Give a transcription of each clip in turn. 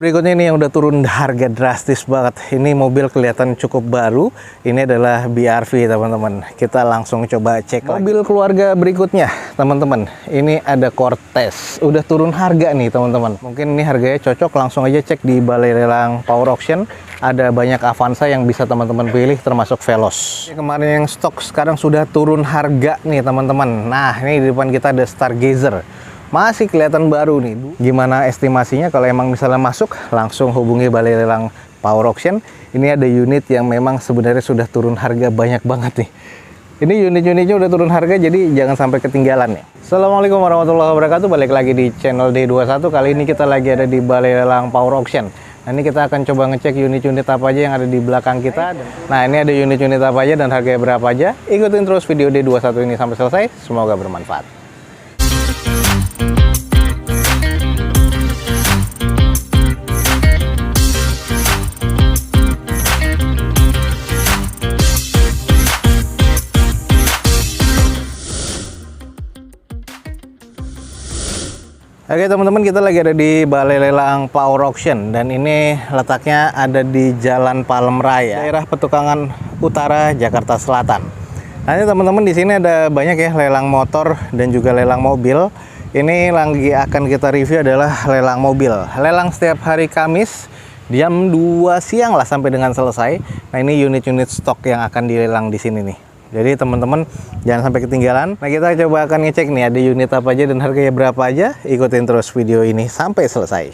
Berikutnya ini yang udah turun harga drastis banget. Ini mobil kelihatan cukup baru. Ini adalah BRV teman-teman. Kita langsung coba cek mobil keluarga berikutnya teman-teman. Ini ada Cortez. Udah turun harga nih teman-teman. Mungkin ini harganya cocok. Langsung aja cek di balai lelang Power Auction. Ada banyak Avanza yang bisa teman-teman pilih termasuk Veloz. Ini kemarin yang stok sekarang sudah turun harga nih teman-teman. Nah ini di depan kita ada Stargazer. Masih kelihatan baru nih. Gimana estimasinya kalau emang misalnya masuk, langsung hubungi balai lelang Power Auction. Ini ada unit yang memang sebenarnya sudah turun harga banyak banget nih. Ini unit-unitnya udah turun harga, jadi jangan sampai ketinggalan ya. Assalamualaikum warahmatullahi wabarakatuh. Balik lagi di channel D21. Kali ini kita lagi ada di balai lelang Power Auction. Nah, ini kita akan coba ngecek unit-unit apa aja yang ada di belakang kita. Nah, ini ada unit-unit apa aja dan harganya berapa aja. Ikutin terus video D21 ini sampai selesai. Semoga bermanfaat. Oke teman-teman, kita lagi ada di balai lelang Power Auction dan ini letaknya ada di Jalan Palem Raya, daerah Petukangan Utara, Jakarta Selatan. Nanti teman-teman di sini ada banyak ya lelang motor dan juga lelang mobil. Ini lagi akan kita review adalah lelang mobil. Lelang setiap hari Kamis jam 2 siang lah sampai dengan selesai. Nah ini unit-unit stok yang akan dilelang di sini nih. Jadi teman-teman jangan sampai ketinggalan. Nah kita coba akan ngecek nih ada unit apa aja dan harganya berapa aja. Ikutin terus video ini sampai selesai.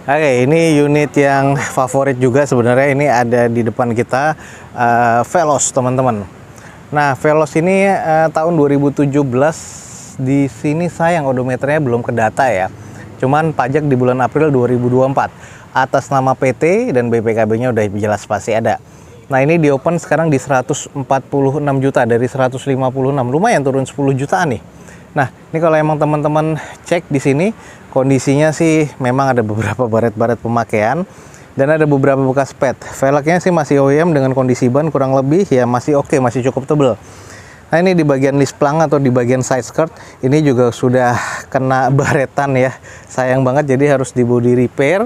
Oke, ini unit yang favorit juga sebenarnya. Ini ada di depan kita Veloz teman-teman. Nah Veloz ini tahun 2017 di sini sayang odometernya belum kedata ya. Cuman pajak di bulan April 2024 atas nama PT dan BPKB-nya udah jelas pasti ada. Nah ini di open sekarang di 146 juta dari 156, lumayan turun 10 jutaan nih. Nah ini kalau emang teman-teman cek di sini kondisinya sih memang ada beberapa baret-baret pemakaian dan ada beberapa bekas pet. Velgnya sih masih OEM dengan kondisi ban kurang lebih ya masih oke, masih cukup tebel. Nah ini di bagian list plang atau di bagian side skirt ini juga sudah kena baretan ya, sayang banget jadi harus di body repair.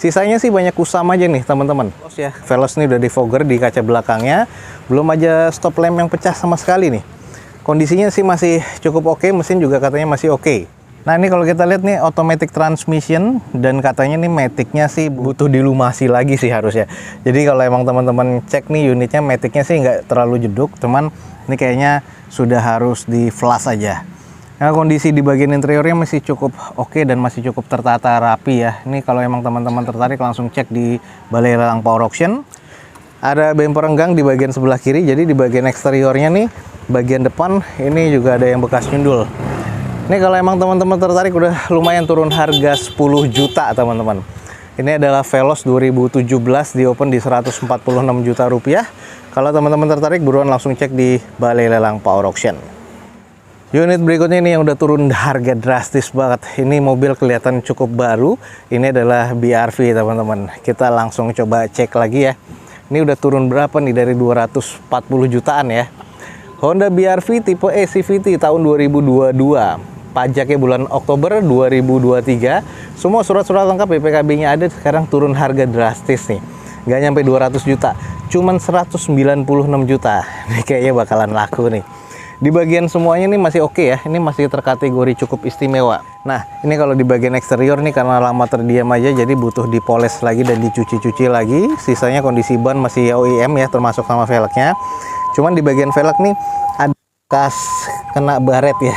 Sisanya sih banyak kusam aja nih teman-teman. Ya, Veloz ini udah di fogger di kaca belakangnya. Belum aja stop lamp yang pecah sama sekali nih. Kondisinya sih masih cukup oke, mesin juga katanya masih oke. Nah ini kalau kita lihat nih automatic transmission dan katanya nih maticnya sih butuh dilumasi lagi sih harusnya. Jadi kalau emang teman-teman cek nih unitnya maticnya sih nggak terlalu jeduk, cuman ini kayaknya sudah harus di flush aja. Nah, kondisi di bagian interiornya masih cukup oke dan masih cukup tertata rapi ya. Ini kalau emang teman-teman tertarik langsung cek di balai lelang Power Auction. Ada bumper renggang di bagian sebelah kiri. Jadi di bagian eksteriornya nih, bagian depan ini juga ada yang bekas nyundul. Ini kalau emang teman-teman tertarik udah lumayan turun harga 10 juta teman-teman. Ini adalah Veloz 2017 di open di 146 juta rupiah. Kalau teman-teman tertarik buruan langsung cek di balai lelang Power Auction. Unit berikutnya ini yang udah turun harga drastis banget. Ini mobil kelihatan cukup baru. Ini adalah BRV teman-teman. Kita langsung coba cek lagi ya. Ini udah turun berapa nih dari 240 jutaan ya. Honda BRV tipe E CVT tahun 2022. Pajaknya bulan Oktober 2023. Semua surat-surat lengkap BPKB-nya ada. Sekarang turun harga drastis nih. Nggak nyampe 200 juta. Cuman 196 juta. Ini kayaknya bakalan laku nih. Di bagian semuanya ini masih oke ya, ini masih terkategori cukup istimewa. Nah, ini kalau di bagian eksterior nih karena lama terdiam aja jadi butuh dipoles lagi dan dicuci-cuci lagi. Sisanya kondisi ban masih OEM ya, termasuk sama velgnya. Cuman di bagian velg nih ada bekas kena baret ya.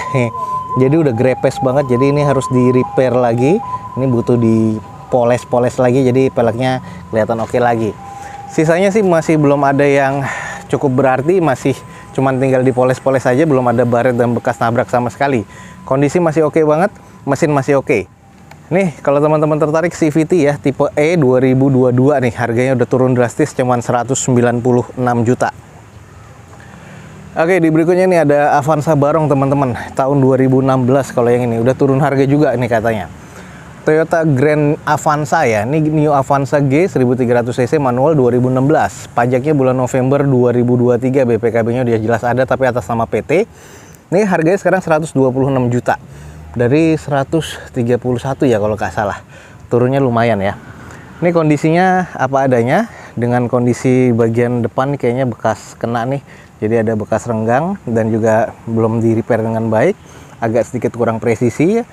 Jadi udah grepes banget, jadi ini harus di repair lagi. Ini butuh dipoles-poles lagi jadi velgnya kelihatan oke lagi. Sisanya sih masih belum ada yang cukup berarti, masih cuman tinggal dipoles-poles saja, belum ada baret dan bekas nabrak sama sekali. Kondisi masih oke banget, mesin masih oke. Nih, kalau teman-teman tertarik CVT ya, tipe E 2022 nih, harganya udah turun drastis cuman 196 juta. Oke, di berikutnya nih ada Avanza Barong teman-teman, tahun 2016 kalau yang ini, udah turun harga juga nih katanya. Toyota Grand Avanza ya, ini New Avanza G 1300cc manual 2016. Pajaknya bulan November 2023, BPKB-nya udah jelas ada tapi atas nama PT. Ini harganya sekarang 126 juta dari 131 ya kalau nggak salah. turunnya lumayan ya. Ini kondisinya apa adanya, dengan kondisi bagian depan kayaknya bekas kena nih. Jadi ada bekas renggang dan juga belum di repair dengan baik, agak sedikit kurang presisi ya.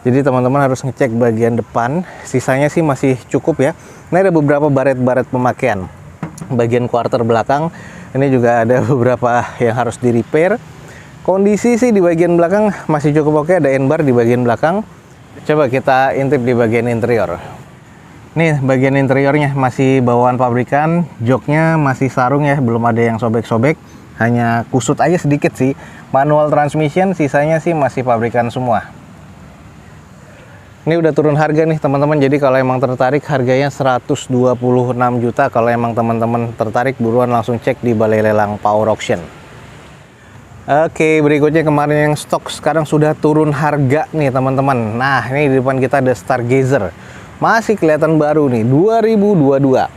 Jadi teman-teman harus ngecek bagian depan, sisanya sih masih cukup ya. Ini ada beberapa baret-baret pemakaian. Bagian quarter belakang ini juga ada beberapa yang harus di repair. Kondisi sih di bagian belakang masih cukup oke, ada N-bar di bagian belakang. Coba kita intip di bagian interior. Nih bagian interiornya masih bawaan pabrikan, joknya masih sarung ya, belum ada yang sobek-sobek. Hanya kusut aja sedikit sih. Manual transmission sisanya sih masih pabrikan semua. Ini udah turun harga nih teman-teman. Jadi kalau emang tertarik harganya 126 juta. Kalau emang teman-teman tertarik buruan langsung cek di Balai Lelang Power Auction. Oke, berikutnya kemarin yang stok sekarang sudah turun harga nih teman-teman. Nah, ini di depan kita ada Stargazer. Masih kelihatan baru nih, 2022.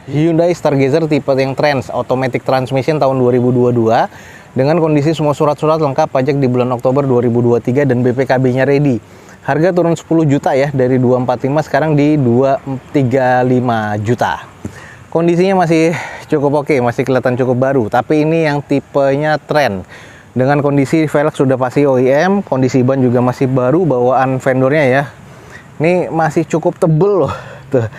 Hyundai Stargazer tipe yang Trans, automatic transmission tahun 2022 dengan kondisi semua surat-surat lengkap, pajak di bulan Oktober 2023 dan BPKB-nya ready. Harga turun 10 juta ya, dari 245 sekarang di 235 juta. Kondisinya masih cukup oke, masih kelihatan cukup baru, tapi ini yang tipenya Trend. Dengan kondisi velg sudah pasti OEM, kondisi ban juga masih baru bawaan vendornya ya. Ini masih cukup tebel loh. Tuh.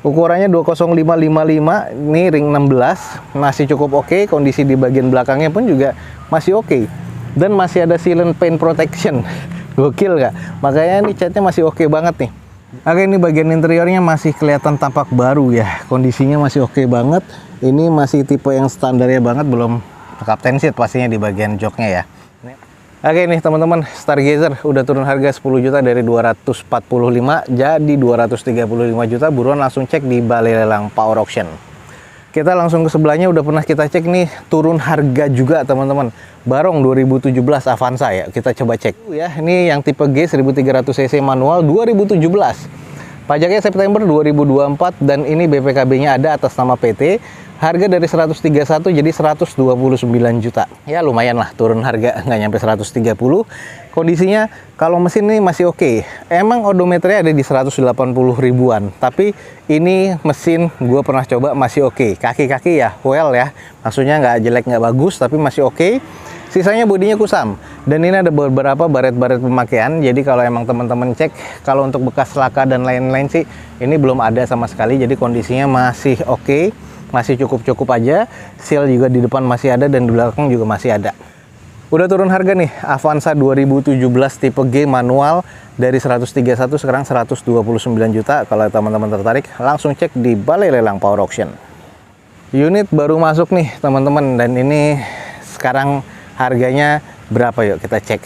Ukurannya 20555, ini ring 16, masih cukup oke. Kondisi di bagian belakangnya pun juga masih oke. Dan masih ada silent paint protection. Gokil nggak? Makanya ini catnya masih oke banget nih. Oke, ini bagian interiornya masih kelihatan tampak baru ya. Kondisinya masih oke banget. Ini masih tipe yang standarnya banget, belum Captain Seat pastinya di bagian joknya ya. Oke nih teman-teman, Stargazer udah turun harga 10 juta dari 245 jadi 235 juta. Buruan langsung cek di Balai Lelang Power Auction. Kita langsung ke sebelahnya, udah pernah kita cek nih, turun harga juga teman-teman. Barong 2017 Avanza ya, kita coba cek ya. Ini yang tipe G 1300 cc manual 2017. Pajaknya September 2024 dan ini BPKB-nya ada atas nama PT. Harga dari 131 jadi 129 juta. Ya lumayan lah turun harga, nggak nyampe 130. Kondisinya kalau mesin ini masih oke. Emang odometernya ada di 180 ribuan. Tapi ini mesin gue pernah coba masih oke. Kaki-kaki ya well ya. Maksudnya nggak jelek nggak bagus tapi masih oke. Sisanya bodinya kusam. Dan ini ada beberapa baret-baret pemakaian. Jadi kalau emang teman-teman cek, kalau untuk bekas laka dan lain-lain sih ini belum ada sama sekali. Jadi kondisinya masih oke. Masih cukup-cukup aja. Seal juga di depan masih ada dan di belakang juga masih ada. Udah turun harga nih, Avanza 2017 tipe G manual dari 131 sekarang 129 juta. Kalau teman-teman tertarik langsung cek di Balai Lelang Power Auction. Unit baru masuk nih teman-teman, dan ini sekarang harganya berapa, yuk kita cek.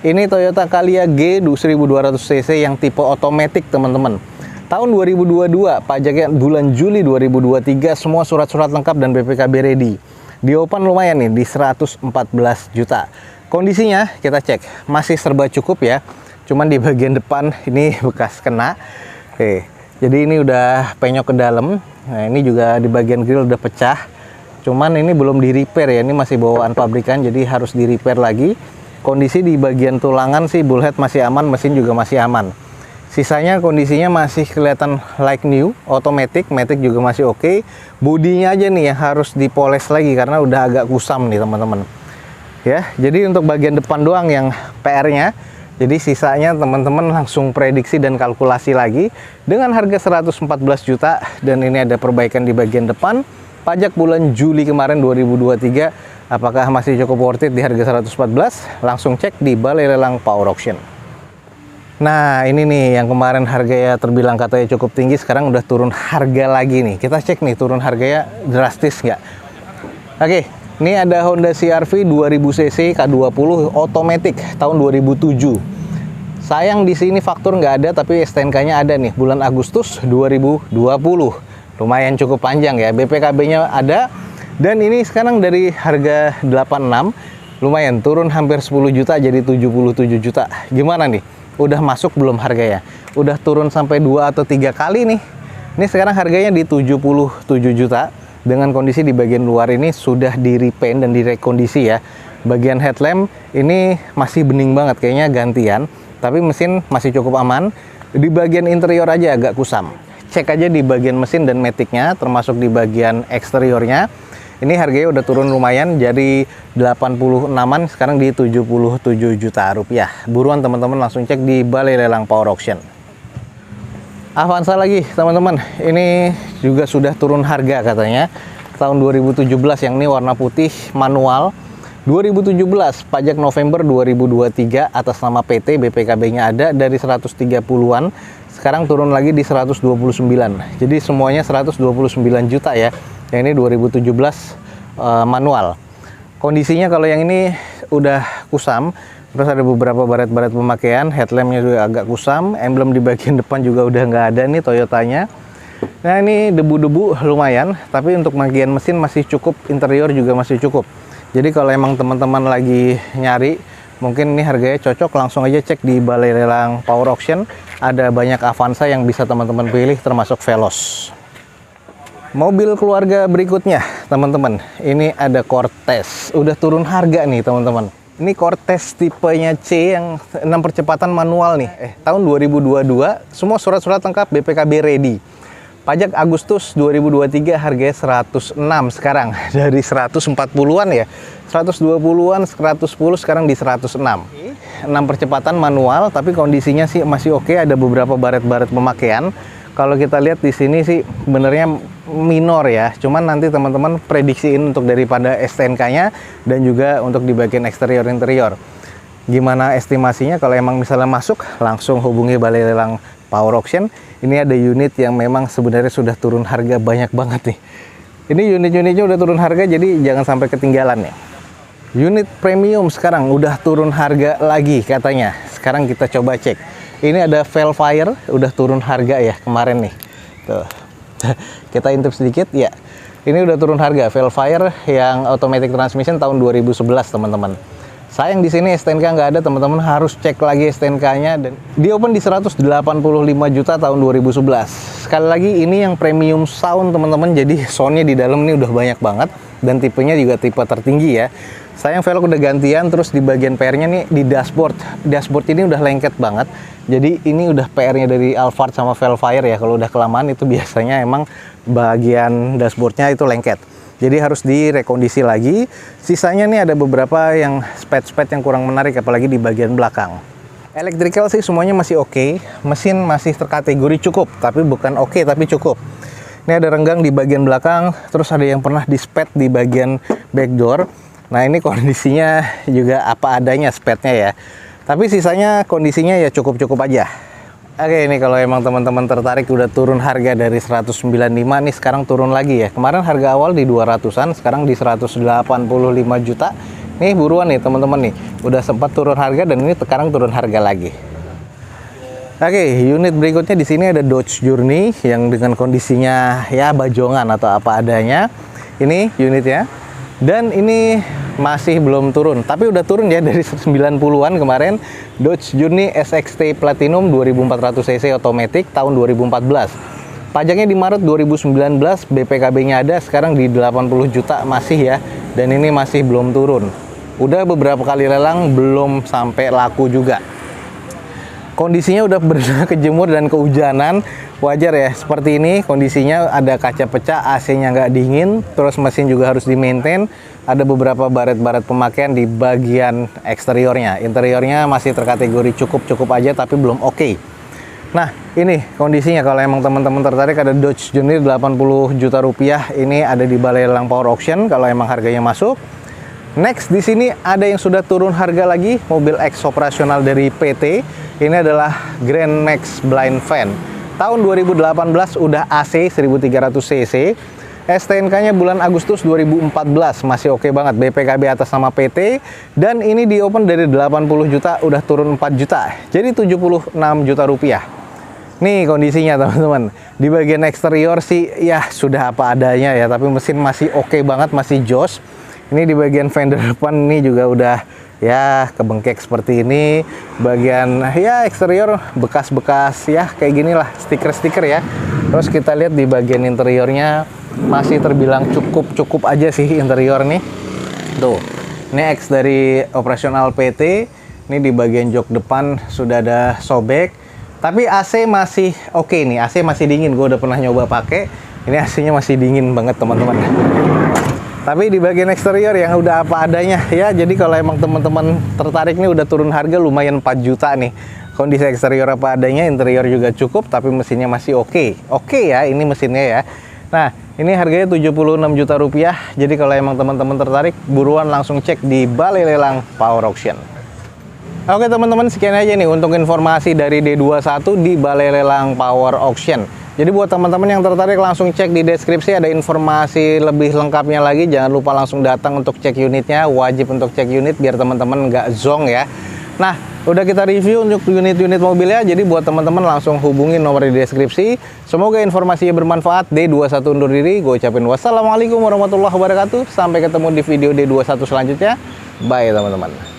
Ini Toyota Calya G 1200 cc yang tipe otomatis teman-teman. Tahun 2022, pajaknya bulan Juli 2023, semua surat-surat lengkap dan BPKB ready. Di open lumayan nih, di 114 juta. Kondisinya kita cek, masih serba cukup ya. Cuman di bagian depan ini bekas kena. Oke, jadi ini udah penyok ke dalam. Nah ini juga di bagian grill udah pecah. Cuman ini belum di repair ya, ini masih bawaan pabrikan, jadi harus di repair lagi. Kondisi di bagian tulangan sih bullhead masih aman, mesin juga masih aman. Sisanya kondisinya masih kelihatan like new, otomatis, matic juga masih oke. Bodinya aja nih yang harus dipoles lagi karena udah agak kusam nih teman-teman. Ya, jadi untuk bagian depan doang yang PR-nya. Jadi sisanya teman-teman langsung prediksi dan kalkulasi lagi dengan harga 114 juta, dan ini ada perbaikan di bagian depan. Pajak bulan Juli kemarin 2023, apakah masih cukup worth it di harga 114? Langsung cek di Balai Lelang Power Auction. Nah ini nih yang kemarin harganya terbilang katanya cukup tinggi, sekarang udah turun harga lagi nih. Kita cek nih turun harganya drastis nggak. Oke, ini ada Honda CR-V 2000 cc K20 otomatis tahun 2007. Sayang di sini faktur nggak ada, tapi STNK-nya ada nih bulan Agustus 2020. Lumayan cukup panjang ya, BPKB-nya ada. Dan ini sekarang dari harga 86 lumayan turun hampir 10 juta jadi 77 juta. Gimana nih? Udah masuk belum harganya? Udah turun sampai 2 atau 3 kali nih. Ini sekarang harganya di 77 juta. Dengan kondisi di bagian luar ini sudah di repaint dan direkondisi ya. Bagian headlamp ini masih bening banget, kayaknya gantian. Tapi mesin masih cukup aman. Di bagian interior aja agak kusam. Cek aja di bagian mesin dan maticnya, termasuk di bagian eksteriornya. Ini harganya udah turun lumayan, jadi 86-an sekarang di 77 juta rupiah. Buruan teman-teman langsung cek di Balai Lelang Power Auction. Avanza lagi teman-teman, ini juga sudah turun harga katanya. Tahun 2017 yang ini warna putih manual. 2017 pajak November 2023 atas nama PT, BPKB-nya ada dari 130-an. Sekarang turun lagi di 129. Jadi semuanya 129 juta ya. Yang ini 2017 manual. Kondisinya kalau yang ini udah kusam, terus ada beberapa baret-baret pemakaian, headlampnya juga agak kusam, emblem di bagian depan juga udah nggak ada nih Toyotanya. Nah ini debu-debu lumayan, tapi untuk bagian mesin masih cukup, interior juga masih cukup. Jadi kalau emang teman-teman lagi nyari, mungkin ini harganya cocok, langsung aja cek di Balai Lelang Power Auction. Ada banyak Avanza yang bisa teman-teman pilih, termasuk Veloz. Mobil keluarga berikutnya, teman-teman. Ini ada Cortez. Udah turun harga nih, teman-teman. Ini Cortez tipenya C yang 6 percepatan manual nih. Tahun 2022, semua surat-surat lengkap BPKB ready. Pajak Agustus 2023 harganya 106 sekarang. Dari 140-an ya. 120-an, 110 sekarang di 106. 6 percepatan manual, tapi kondisinya sih masih oke. Ada beberapa baret-baret pemakaian. Kalau kita lihat di sini sih benernya minor ya, cuman nanti teman-teman prediksiin untuk daripada STNK-nya dan juga untuk di bagian eksterior interior. Gimana estimasinya? Kalau emang misalnya masuk, langsung hubungi Balai Lelang Power Auction. Ini ada unit yang memang sebenarnya sudah turun harga banyak banget nih. Ini unit-unitnya udah turun harga, jadi jangan sampai ketinggalan ya. Unit premium sekarang udah turun harga lagi katanya. Sekarang kita coba cek. Ini ada Velfire, udah turun harga ya kemarin nih. Tuh. Kita intip sedikit ya. Ini udah turun harga Velfire yang automatic transmission tahun 2011 teman-teman. Sayang di sini STNK nggak ada, teman-teman harus cek lagi STNK-nya, dan di open di 185 juta tahun 2011. Sekali lagi ini yang premium sound teman-teman, jadi soundnya di dalam ini udah banyak banget dan tipenya juga tipe tertinggi ya. Sayang velg udah gantian, terus di bagian PR-nya nih di dashboard. Dashboard ini udah lengket banget. Jadi ini udah PR-nya dari Alphard sama Velfire ya. Kalau udah kelamaan itu biasanya emang bagian dashboardnya itu lengket. Jadi harus direkondisi lagi. Sisanya nih ada beberapa yang spet-spet yang kurang menarik, apalagi di bagian belakang. Electrical sih semuanya masih oke. Mesin masih terkategori cukup, tapi bukan oke tapi cukup. Ini ada renggang di bagian belakang, terus ada yang pernah dispet di bagian backdoor. Nah ini kondisinya juga apa adanya spetnya ya. Tapi sisanya kondisinya ya cukup-cukup aja. Oke, ini kalau emang teman-teman tertarik, udah turun harga dari 195 nih, sekarang turun lagi ya. Kemarin harga awal di 200-an, sekarang di 185 juta. Nih buruan nih teman-teman nih. Udah sempat turun harga dan ini sekarang turun harga lagi. Oke, unit berikutnya di sini ada Dodge Journey yang dengan kondisinya ya bajongan atau apa adanya. Ini unitnya. Dan ini masih belum turun, tapi udah turun ya dari 90-an kemarin. Dodge Journey SXT Platinum 2400 cc automatic tahun 2014. Pajaknya di Maret 2019, BPKB-nya ada, sekarang di 80 juta masih ya. Dan ini masih belum turun. Udah beberapa kali lelang belum sampai laku juga. Kondisinya udah benar kejemur dan kehujanan. Wajar ya, seperti ini kondisinya, ada kaca pecah, AC-nya nggak dingin, terus mesin juga harus di-maintain. Ada beberapa baret-baret pemakaian di bagian eksteriornya. Interiornya masih terkategori cukup-cukup aja, tapi belum oke. Nah, ini kondisinya kalau emang teman-teman tertarik, ada Dodge Journey 80 juta rupiah. Ini ada di Balai Lelang Power Auction kalau emang harganya masuk. Next, di sini ada yang sudah turun harga lagi, mobil X operasional dari PT. Ini adalah Grand Max Blind Van. Tahun 2018 udah AC 1300 cc. STNK-nya bulan Agustus 2014, masih oke banget. BPKB atas nama PT. Dan ini di open dari 80 juta udah turun 4 juta. Jadi 76 juta rupiah. Nih kondisinya teman-teman. Di bagian eksterior sih ya sudah apa adanya ya, tapi mesin masih oke banget, masih jos. Ini di bagian fender depan ini juga udah ya kebengkek seperti ini. Bagian ya eksterior bekas-bekas ya kayak gini lah, stiker-stiker ya. Terus kita lihat di bagian interiornya masih terbilang cukup aja sih interior nih. Tuh, ini X dari operasional PT. Ini di bagian jok depan sudah ada sobek. Tapi AC masih oke nih, AC masih dingin. Gue udah pernah nyoba pakai. Ini AC-nya masih dingin banget teman-teman. Tapi di bagian eksterior yang udah apa adanya ya. Jadi kalau emang teman-teman tertarik nih, udah turun harga lumayan 4 juta nih. Kondisi eksterior apa adanya, interior juga cukup, tapi mesinnya masih oke. Oke ya, ini mesinnya ya. Nah, ini harganya 76 juta rupiah. Jadi kalau emang teman-teman tertarik, buruan langsung cek di Balai Lelang Power Auction. Oke teman-teman, sekian aja nih untuk informasi dari D21 di Balai Lelang Power Auction. Jadi buat teman-teman yang tertarik, langsung cek di deskripsi, ada informasi lebih lengkapnya lagi. Jangan lupa langsung datang untuk cek unitnya. Wajib untuk cek unit biar teman-teman nggak zonk ya. Nah, udah kita review untuk unit-unit mobilnya. Jadi buat teman-teman langsung hubungin nomor di deskripsi. Semoga informasinya bermanfaat. D21 undur diri. Gue ucapin wassalamualaikum warahmatullahi wabarakatuh. Sampai ketemu di video D21 selanjutnya. Bye teman-teman.